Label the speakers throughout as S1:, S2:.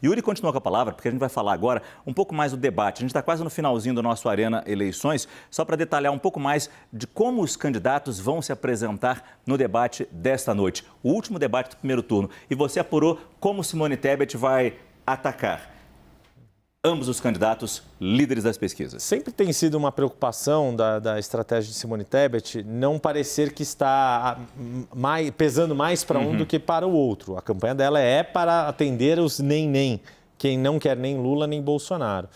S1: Yuri continua com a palavra, porque a gente vai falar agora um pouco mais do debate. A gente está quase no finalzinho do nosso Arena Eleições, só para detalhar um pouco mais de como os candidatos vão se apresentar no debate desta noite. O último debate do primeiro turno. E você apurou como Simone Tebet vai atacar ambos os candidatos líderes das pesquisas.
S2: Sempre tem sido uma preocupação da estratégia de Simone Tebet não parecer que está pesando mais para um do que para o outro. A campanha dela é para atender os nem, quem não quer nem Lula nem Bolsonaro.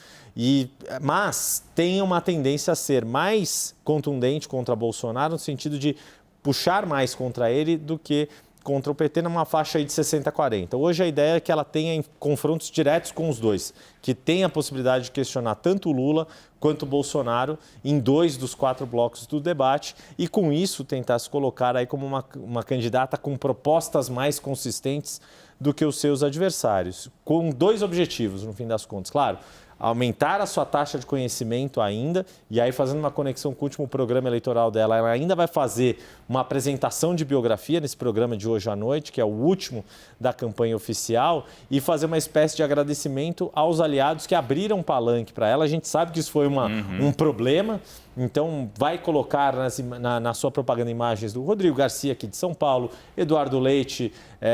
S2: Mas tem uma tendência a ser mais contundente contra Bolsonaro no sentido de puxar mais contra ele do que contra o PT numa faixa aí de 60-40. Hoje a ideia é que ela tenha confrontos diretos com os dois, que tenha a possibilidade de questionar tanto o Lula quanto o Bolsonaro em 2 dos 4 blocos do debate e com isso tentar se colocar aí como uma candidata com propostas mais consistentes do que os seus adversários, com 2 objetivos no fim das contas. Claro, aumentar a sua taxa de conhecimento ainda, e aí fazendo uma conexão com o último programa eleitoral dela, ela ainda vai fazer uma apresentação de biografia nesse programa de hoje à noite, que é o último da campanha oficial, e fazer uma espécie de agradecimento aos aliados que abriram palanque para ela. A gente sabe que isso foi um problema, então vai colocar na sua propaganda imagens do Rodrigo Garcia aqui de São Paulo, Eduardo Leite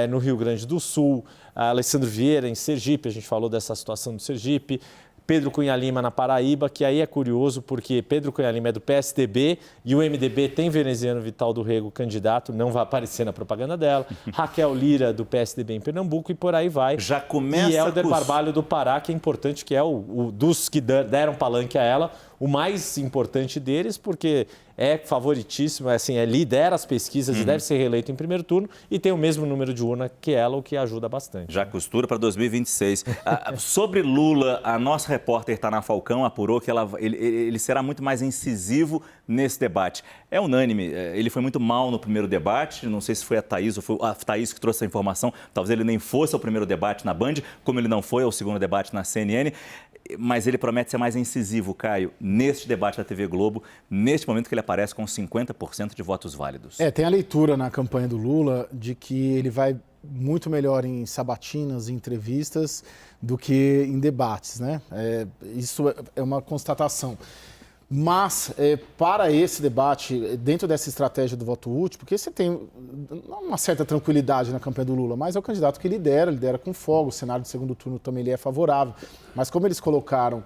S2: no Rio Grande do Sul, Alessandro Vieira em Sergipe, a gente falou dessa situação do Sergipe, Pedro Cunha Lima na Paraíba, que aí é curioso porque Pedro Cunha Lima é do PSDB e o MDB tem veneziano Vital do Rego candidato, não vai aparecer na propaganda dela, Raquel Lira do PSDB em Pernambuco e por aí vai.
S1: Já começa
S2: e Helder Barbalho do Pará, que é importante, que é o dos que deram palanque a ela, o mais importante deles, porque é favoritíssimo, lidera as pesquisas e deve ser reeleito em primeiro turno e tem o mesmo número de urna que ela, o que ajuda bastante.
S1: Já costura para 2026. Sobre Lula, a nossa repórter Tana Falcão apurou que ele será muito mais incisivo nesse debate. É unânime, ele foi muito mal no primeiro debate, não sei se foi a Thaís ou foi a Thaís que trouxe essa informação, talvez ele nem fosse ao primeiro debate na Band, como ele não foi ao segundo debate na CNN, mas ele promete ser mais incisivo, Caio, neste debate da TV Globo, neste momento que ele aparece com 50% de votos válidos.
S3: Tem a leitura na campanha do Lula de que ele vai muito melhor em sabatinas, em entrevistas, do que em debates, né? Isso é uma constatação. Mas, para esse debate, dentro dessa estratégia do voto útil, porque você tem uma certa tranquilidade na campanha do Lula, mas é o candidato que lidera com folga, o cenário de segundo turno também lhe é favorável. Mas como eles colocaram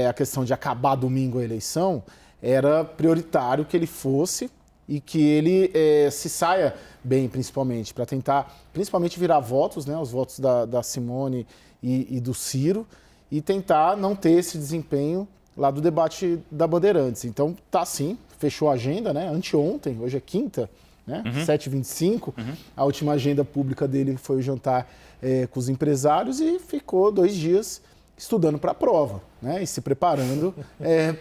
S3: a questão de acabar domingo a eleição, era prioritário que ele fosse e que ele se saia bem, principalmente, para tentar, principalmente, virar votos, né, os votos da Simone e do Ciro, e tentar não ter esse desempenho lá do debate da Bandeirantes. Então, tá sim, fechou a agenda, né? Anteontem, hoje é quinta, né? 7h25. A última agenda pública dele foi o jantar com os empresários e ficou 2 dias estudando para a prova, né? E se preparando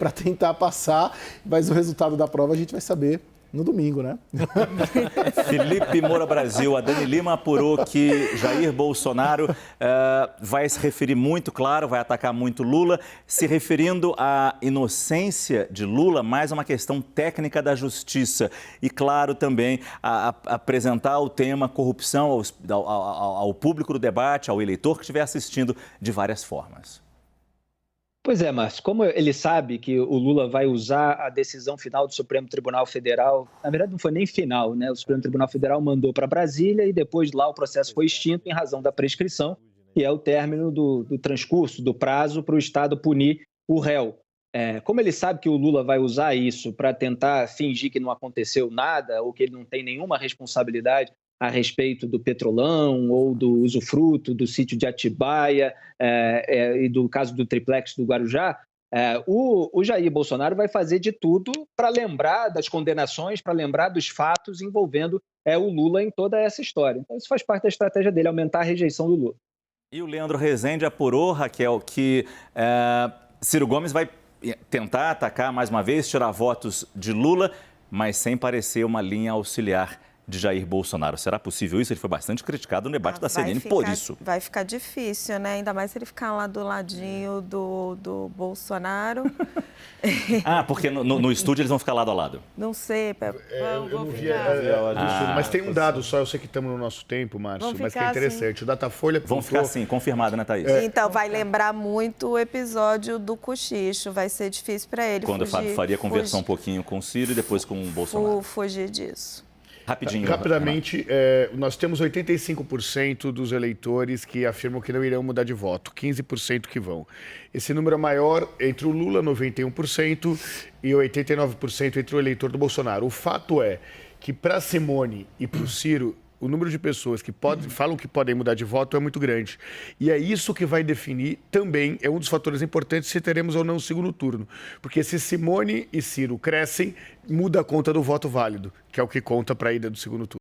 S3: para tentar passar, mas o resultado da prova a gente vai saber no domingo, né?
S1: Felipe Moura Brasil, a Dani Lima apurou que Jair Bolsonaro vai se referir muito, claro, vai atacar muito Lula, se referindo à inocência de Lula, mais uma questão técnica da justiça. E, claro, também a apresentar o tema corrupção ao público do debate, ao eleitor que estiver assistindo de várias formas.
S4: Pois é, Márcio, como ele sabe que o Lula vai usar a decisão final do Supremo Tribunal Federal, na verdade não foi nem final, né? O Supremo Tribunal Federal mandou para Brasília e depois lá o processo foi extinto em razão da prescrição, que é o término do transcurso, do prazo para o Estado punir o réu. Como ele sabe que o Lula vai usar isso para tentar fingir que não aconteceu nada ou que ele não tem nenhuma responsabilidade a respeito do Petrolão ou do usufruto do sítio de Atibaia e do caso do triplex do Guarujá, o Jair Bolsonaro vai fazer de tudo para lembrar das condenações, para lembrar dos fatos envolvendo o Lula em toda essa história. Então isso faz parte da estratégia dele, aumentar a rejeição do Lula.
S1: E o Leandro Rezende apurou, Raquel, que Ciro Gomes vai tentar atacar mais uma vez, tirar votos de Lula, mas sem parecer uma linha auxiliar de Jair Bolsonaro. Será possível isso? Ele foi bastante criticado no debate da CNN por isso.
S5: Vai ficar difícil, né? Ainda mais se ele ficar lá do ladinho do Bolsonaro.
S1: Porque no estúdio eles vão ficar lado a lado.
S5: Não sei,
S6: eu não vi mas tem um dado só, eu sei que estamos no nosso tempo, Márcio, mas que é interessante. O Datafolha
S1: Vão ficar assim, confirmado, né, Thaís?
S5: Então, vai lembrar muito o episódio do Cochicho. Vai ser difícil para ele
S1: Quando o Fábio Faria conversou um pouquinho com o Ciro e depois com o Bolsonaro.
S5: Fugir disso.
S6: Rapidamente, nós temos 85% dos eleitores que afirmam que não irão mudar de voto, 15% que vão. Esse número é maior entre o Lula, 91%, e 89% entre o eleitor do Bolsonaro. O fato é que para Simone e para o Ciro, o número de pessoas que falam que podem mudar de voto é muito grande. E é isso que vai definir também, é um dos fatores importantes, se teremos ou não o segundo turno. Porque se Simone e Ciro crescem, muda a conta do voto válido, que é o que conta para a ida do segundo turno.